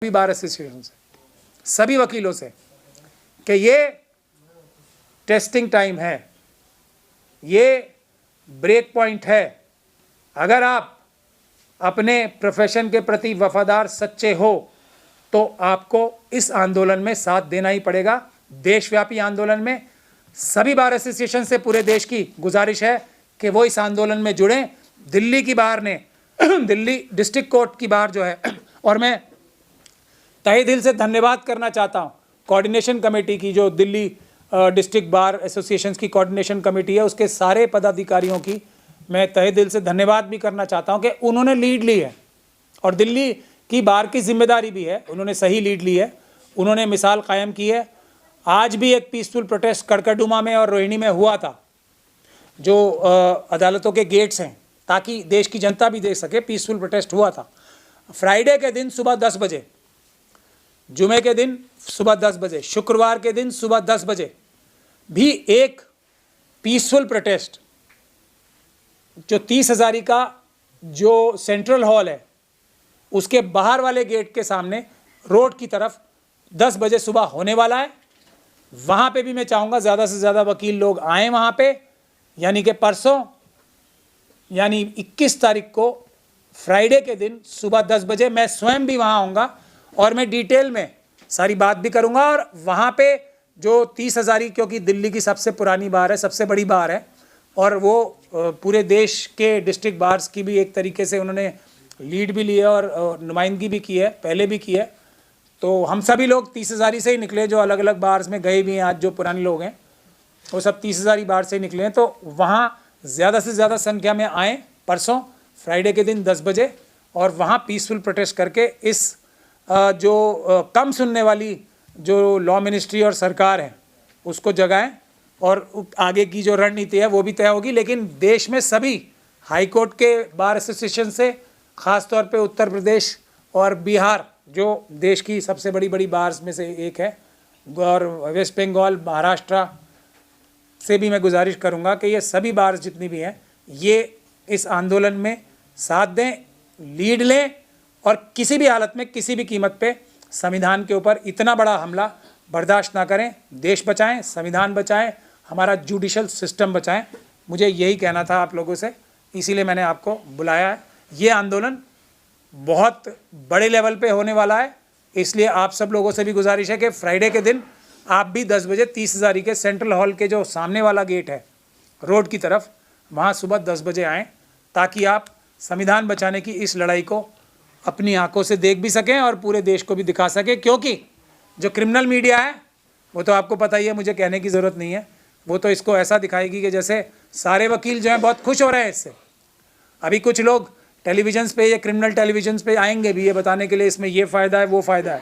सभी bar association से, सभी वकीलों से कि ये टेस्टिंग टाइम है, ये ब्रेक पॉइंट है। अगर आप अपने प्रोफेशन के प्रति वफादार सच्चे हो तो आपको इस आंदोलन में साथ देना ही पड़ेगा। देशव्यापी आंदोलन में सभी बार एसोसिएशन से पूरे देश की गुजारिश है कि वो इस आंदोलन में जुड़ें। दिल्ली की बार ने दिल्ली डिस्ट्रिक्ट कोर्ट की बार जो है, और मैं तहे दिल से धन्यवाद करना चाहता हूँ कोऑर्डिनेशन कमेटी की, जो दिल्ली डिस्ट्रिक्ट बार एसोसिएशन की कोऑर्डिनेशन कमेटी है, उसके सारे पदाधिकारियों की मैं तहे दिल से धन्यवाद भी करना चाहता हूँ कि उन्होंने लीड ली है और दिल्ली की बार की जिम्मेदारी भी है, उन्होंने सही लीड ली है, उन्होंने मिसाल कायम की है। आज भी एक पीसफुल प्रोटेस्ट कड़कड़डुमा में और रोहिणी में हुआ था, जो अदालतों के गेट्स हैं, ताकि देश की जनता भी देख सके। पीसफुल प्रोटेस्ट हुआ था फ्राइडे के दिन सुबह 10 बजे, जुमे के दिन सुबह 10 बजे, शुक्रवार के दिन सुबह 10 बजे भी एक पीसफुल प्रोटेस्ट, जो 30 हज़ारी का जो सेंट्रल हॉल है उसके बाहर वाले गेट के सामने रोड की तरफ 10 बजे सुबह होने वाला है। वहाँ पे भी मैं चाहूँगा ज़्यादा से ज़्यादा वकील लोग आएँ वहाँ पे, यानी कि परसों यानी 21 तारीख को फ्राइडे के दिन सुबह 10 बजे मैं स्वयं भी वहाँ आऊँगा और मैं डिटेल में सारी बात भी करूँगा। और वहाँ पे जो 30 हज़ारी, क्योंकि दिल्ली की सबसे पुरानी बार है, सबसे बड़ी बार है, और वो पूरे देश के डिस्ट्रिक्ट बार्स की भी एक तरीके से उन्होंने लीड भी ली है और नुमाइंदगी भी की है, पहले भी की है। तो हम सभी लोग 30 हज़ारी से ही निकले, जो अलग अलग बार्स में गए भी हैं, आज जो पुराने लोग हैं वो सब 30 हज़ारी बार से ही निकले हैं। तो वहाँ ज़्यादा से ज़्यादा संख्या में आएँ परसों फ्राइडे के दिन 10 बजे, और वहाँ पीसफुल प्रोटेस्ट करके इस जो कम सुनने वाली जो लॉ मिनिस्ट्री और सरकार है उसको जगाएं, और आगे की जो रणनीति है वो भी तय होगी। लेकिन देश में सभी हाई कोर्ट के बार एसोसिएशन से, ख़ास तौर पे उत्तर प्रदेश और बिहार जो देश की सबसे बड़ी बड़ी बार्स में से एक है, और वेस्ट बंगाल, महाराष्ट्र से भी मैं गुजारिश करूंगा कि ये सभी बार्स जितनी भी हैं ये इस आंदोलन में साथ दें, लीड लें, और किसी भी हालत में किसी भी कीमत पे संविधान के ऊपर इतना बड़ा हमला बर्दाश्त ना करें। देश बचाएं, संविधान बचाएं, हमारा जुडिशल सिस्टम बचाएं। मुझे यही कहना था आप लोगों से, इसीलिए मैंने आपको बुलाया है। ये आंदोलन बहुत बड़े लेवल पे होने वाला है, इसलिए आप सब लोगों से भी गुजारिश है कि फ्राइडे के दिन आप भी 10 बजे 30 हज़ारी के सेंट्रल हॉल के जो सामने वाला गेट है रोड की तरफ, वहाँ सुबह 10 बजे आएँ, ताकि आप संविधान बचाने की इस लड़ाई को अपनी आंखों से देख भी सकें और पूरे देश को भी दिखा सकें। क्योंकि जो क्रिमिनल मीडिया है वो तो आपको पता ही है, मुझे कहने की ज़रूरत नहीं है, वो तो इसको ऐसा दिखाएगी कि जैसे सारे वकील जो हैं बहुत खुश हो रहे हैं इससे। अभी कुछ लोग टेलीविजन्स पे या क्रिमिनल टेलीविजन्स पे आएंगे भी ये बताने के लिए इसमें ये फ़ायदा है, वो फ़ायदा है।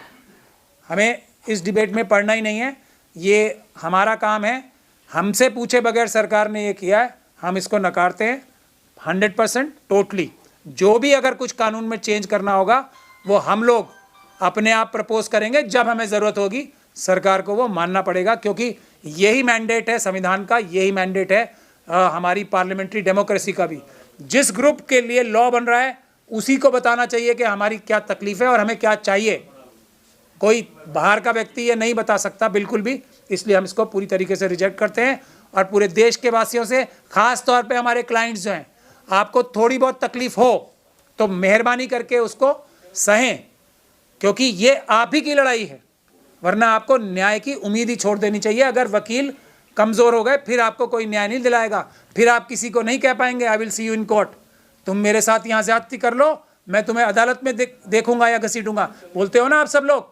हमें इस डिबेट में पढ़ना ही नहीं है, ये हमारा काम है। हमसे पूछे बगैर सरकार ने ये किया है, हम इसको नकारते हैं 100% टोटली। जो भी अगर कुछ कानून में चेंज करना होगा वो हम लोग अपने आप प्रपोज करेंगे, जब हमें ज़रूरत होगी सरकार को वो मानना पड़ेगा, क्योंकि यही मैंडेट है संविधान का, यही मैंडेट है हमारी पार्लियामेंट्री डेमोक्रेसी का भी। जिस ग्रुप के लिए लॉ बन रहा है उसी को बताना चाहिए कि हमारी क्या तकलीफ़ है और हमें क्या चाहिए। कोई बाहर का व्यक्ति ये नहीं बता सकता बिल्कुल भी, इसलिए हम इसको पूरी तरीके से रिजेक्ट करते हैं। और पूरे देश के वासियों से, ख़ास तौर पे हमारे क्लाइंट्स जो हैं, आपको थोड़ी बहुत तकलीफ़ हो तो मेहरबानी करके उसको सहें, क्योंकि ये आप ही की लड़ाई है, वरना आपको न्याय की उम्मीद ही छोड़ देनी चाहिए। अगर वकील कमज़ोर हो गए फिर आपको कोई न्याय नहीं दिलाएगा, फिर आप किसी को नहीं कह पाएंगे I will see you in court, तुम मेरे साथ यहाँ ज़्यादती कर लो, मैं तुम्हें अदालत में देखूंगा या घसीटूंगा, बोलते हो ना आप सब लोग।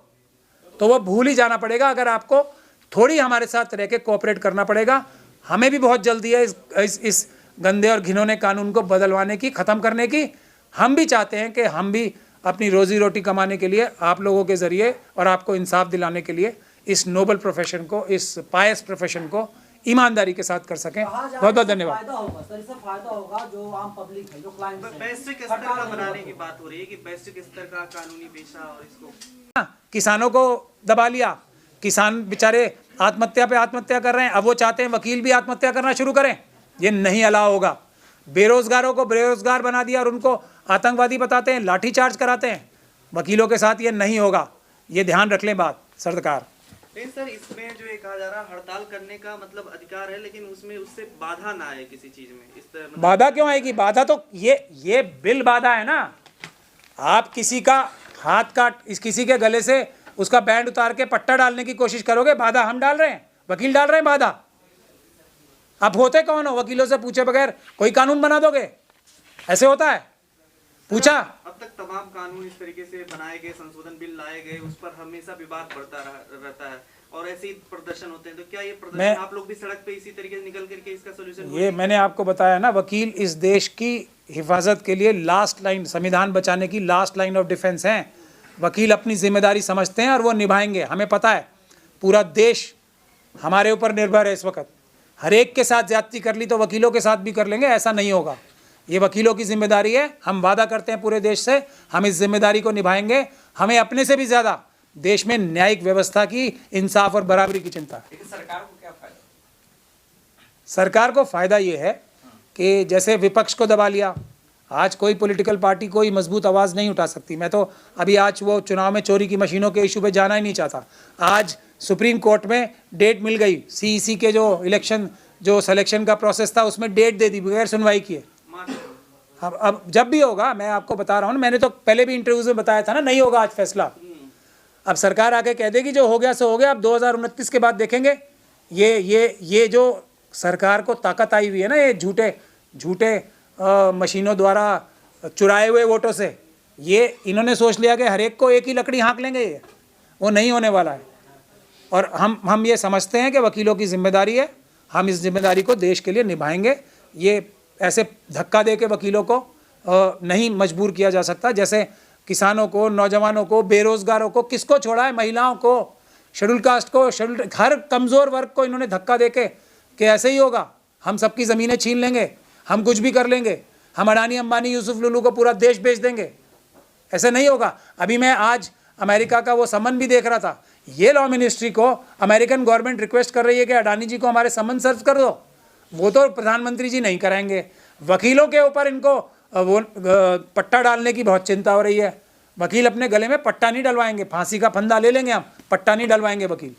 तो वो भूल ही जाना पड़ेगा। अगर आपको थोड़ी हमारे साथ रह के कोऑपरेट करना पड़ेगा। हमें भी बहुत जल्दी है इस गंदे और घिनौने कानून को बदलवाने की, ख़त्म करने की। हम भी चाहते हैं कि हम भी अपनी रोज़ी रोटी कमाने के लिए आप लोगों के ज़रिए और आपको इंसाफ दिलाने के लिए इस नोबल प्रोफेशन को, इस पायस प्रोफेशन को ईमानदारी के साथ कर सकें। बहुत बहुत धन्यवाद। फायदा होगा जो आम पब्लिक है, जो क्लाइंट है। बेसिक स्तर का बनाने की बात हो रही है कि बेसिक स्तर का कानूनी पेशा, और इसको किसानों को दबा लिया, किसान बेचारे आत्महत्या पे आत्महत्या कर रहे हैं। अब वो चाहते हैं वकील भी आत्महत्या करना शुरू करें, ये नहीं अलाउ होगा। बेरोजगारों को बेरोजगार बना दिया और उनको आतंकवादी बताते हैं, लाठीचार्ज कराते हैं, वकीलों के साथ ये नहीं होगा। ये ध्यान रख लें बात सरकार। नहीं सर, इसमें जो ये कहा जा रहा है हड़ताल करने का मतलब अधिकार है, लेकिन उसमें उससे बाधा ना आए किसी चीज में, इस तरह मतलब बाधा क्यों आएगी? बाधा तो ये बिल बाधा है ना। आप किसी का हाथ काट, किसी के गले से उसका बैंड उतार के पट्टा डालने की कोशिश करोगे, बाधा हम डाल रहे हैं, वकील डाल रहे हैं बाधा। आप होते कौन हो? वकीलों से पूछे बगैर कोई कानून बना दोगे? ऐसे होता है? पूछा? अब तक तमाम कानून इस तरीके से बनाए गए, संशोधन बिल लाए गए, उस पर हमेशा विवाद बढ़ता रहता है और ऐसे ही प्रदर्शन होते हैं। तो क्या ये प्रदर्शन आप लोग भी सड़क पे इसी तरीके से निकल करके इसका सोल्यूशन? ये मैंने आपको बताया ना, वकील इस देश की हिफाजत के लिए लास्ट लाइन, संविधान बचाने की लास्ट लाइन ऑफ डिफेंस हैं। वकील अपनी जिम्मेदारी समझते हैं और वो निभाएंगे। हमें पता है पूरा देश हमारे ऊपर निर्भर है इस वक्त। हर एक के साथ ज्यादती कर ली तो वकीलों के साथ भी कर लेंगे, ऐसा नहीं होगा। ये वकीलों की जिम्मेदारी है। हम वादा करते हैं पूरे देश से, हम इस जिम्मेदारी को निभाएंगे। हमें अपने से भी ज़्यादा देश में न्यायिक व्यवस्था की, इंसाफ और बराबरी की चिंता है। सरकार को क्या फायदा? सरकार को फ़ायदा ये है कि जैसे विपक्ष को दबा लिया, आज कोई पॉलिटिकल पार्टी कोई मजबूत आवाज़ नहीं उठा सकती। मैं तो अभी आज वो चुनाव में चोरी की मशीनों के इशू पे जाना ही नहीं चाहता। आज सुप्रीम कोर्ट में डेट मिल गई, सीईसी के जो इलेक्शन जो सिलेक्शन का प्रोसेस था उसमें डेट दे दी बगैर सुनवाई किए। अब जब भी होगा, मैं आपको बता रहा हूँ, मैंने तो पहले भी इंटरव्यूज में बताया था ना, नहीं होगा आज फैसला। अब सरकार आके कह देगी जो हो गया सो हो गया, अब 2029 के बाद देखेंगे। ये जो सरकार को ताकत आई हुई है ना, ये झूठे मशीनों द्वारा चुराए हुए वोटों से, ये इन्होंने सोच लिया कि हर एक को एक ही लकड़ी हाँक लेंगे। ये वो नहीं होने वाला है। और हम ये समझते हैं कि वकीलों की जिम्मेदारी है, हम इस जिम्मेदारी को देश के लिए निभाएंगे। ये ऐसे धक्का दे के वकीलों को नहीं मजबूर किया जा सकता। जैसे किसानों को, नौजवानों को, बेरोजगारों को, किसको छोड़ा है? महिलाओं को, शेड्यूल कास्ट को, हर कमज़ोर वर्ग को इन्होंने धक्का दे के कि ऐसे ही होगा, हम सबकी ज़मीनें छीन लेंगे, हम कुछ भी कर लेंगे, हम अडानी अंबानी यूसुफ लुलू को पूरा देश बेच देंगे। ऐसे नहीं होगा। अभी मैं आज अमेरिका का वो समन भी देख रहा था। ये लॉ मिनिस्ट्री को अमेरिकन गवर्नमेंट रिक्वेस्ट कर रही है कि अडानी जी को हमारे समन सर्व कर दो। वो तो प्रधानमंत्री जी नहीं कराएंगे। वकीलों के ऊपर इनको वो पट्टा डालने की बहुत चिंता हो रही है। वकील अपने गले में पट्टा नहीं डलवाएंगे, फांसी का फंदा ले लेंगे हम, पट्टा नहीं डलवाएंगे वकील।